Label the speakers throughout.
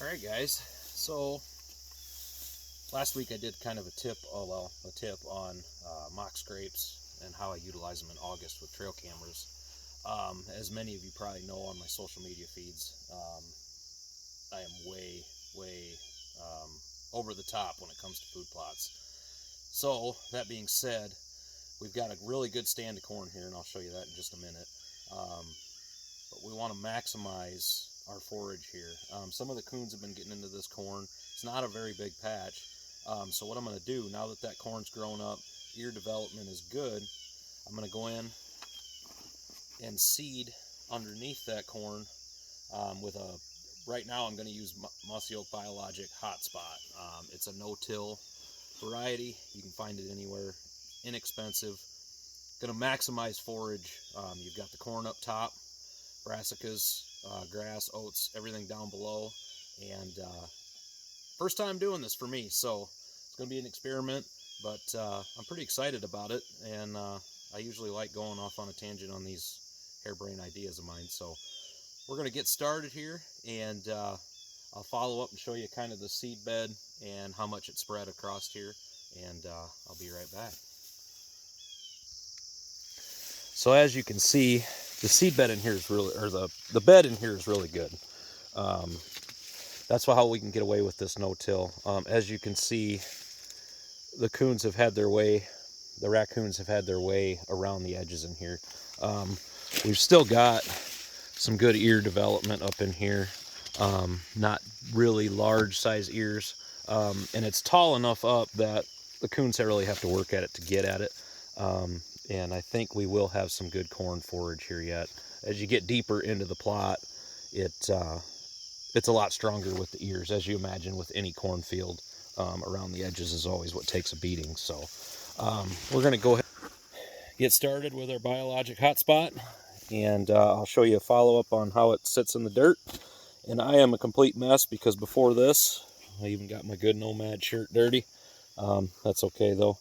Speaker 1: Alright guys, so last week I did kind of a tip on mock scrapes and how I utilize them in August with trail cameras. As many of you probably know on my social media feeds, I am way over the top when it comes to food plots. So that being said, we've got a really good stand of corn here, and I'll show you that in just a minute. But we want to maximize our forage here. Some of the coons have been getting into this corn. It's not a very big patch. So what I'm going to do, now that that corn's grown up, ear development is good, I'm going to go in and seed underneath that corn right now I'm going to use Mossy Oak BioLogic Hotspot. It's a no-till variety. You can find it anywhere. Inexpensive. Going to maximize forage. You've got the corn up top, brassicas, grass, oats, everything down below. And first time doing this for me, so it's going to be an experiment, but I'm pretty excited about it. And I usually like going off on a tangent on these harebrained ideas of mine. So we're going to get started here, and I'll follow up and show you kind of the seed bed and how much it spread across here, and I'll be right back. So as you can see, the seed bed in here is really, or the bed in here is really good. That's how we can get away with this no-till. As you can see, the coons have had their way, the raccoons have had their way around the edges in here. We've still got some good ear development up in here. Not really large size ears. And it's tall enough up that the coons really have to work at it to get at it. And I think we will have some good corn forage here yet. As you get deeper into the plot, it's a lot stronger with the ears, as you imagine with any cornfield. Around the edges is always what takes a beating. So we're going to go ahead and get started with our BioLogic Hotspot, and I'll show you a follow-up on how it sits in the dirt. And I am a complete mess because before this, I even got my good Nomad shirt dirty. That's okay though,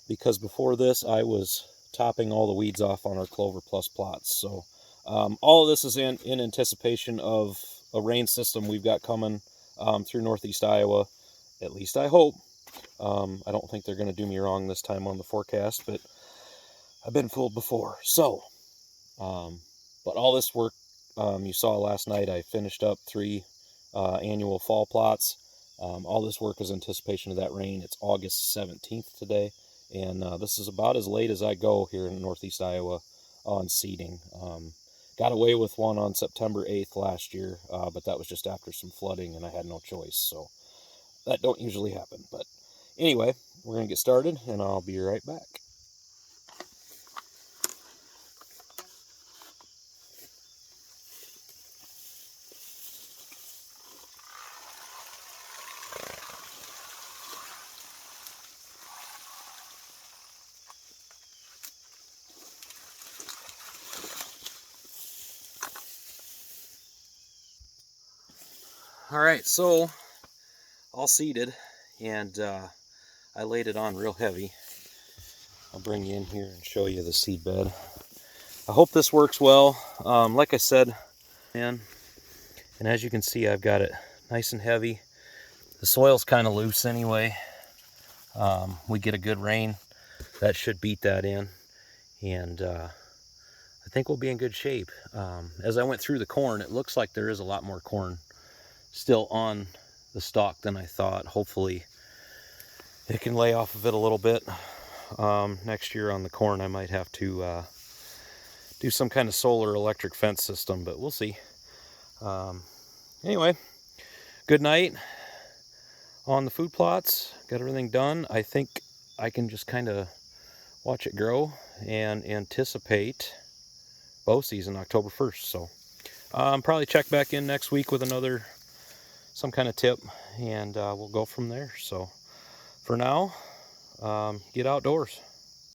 Speaker 1: because before this I was topping all the weeds off on our Clover Plus plots. So all of this is in anticipation of a rain system we've got coming through northeast Iowa. At least I hope. I don't think they're going to do me wrong this time on the forecast, but I've been fooled before. So, but all this work you saw last night, I finished up 3 annual fall plots. All this work is anticipation of that rain. It's August 17th today, and this is about as late as I go here in northeast Iowa on seeding. Got away with one on September 8th last year, but that was just after some flooding, and I had no choice. So that don't usually happen. But anyway, we're going to get started, and I'll be right back. All right, so all seeded, and I laid it on real heavy. I'll bring you in here and show you the seed bed. I hope this works well. Like I said, and as you can see, I've got it nice and heavy. The soil's kind of loose anyway. We get a good rain, that should beat that in, and I think we'll be in good shape. As I went through the corn, it looks like there is a lot more corn still on the stalk than I thought. Hopefully it can lay off of it a little bit. Next year on the corn, I might have to do some kind of solar electric fence system, but we'll see. Anyway, good night on the food plots. Got everything done. I think I can just kind of watch it grow and anticipate bow season October 1st. So probably check back in next week with some kind of tip, and we'll go from there. So for now, get outdoors.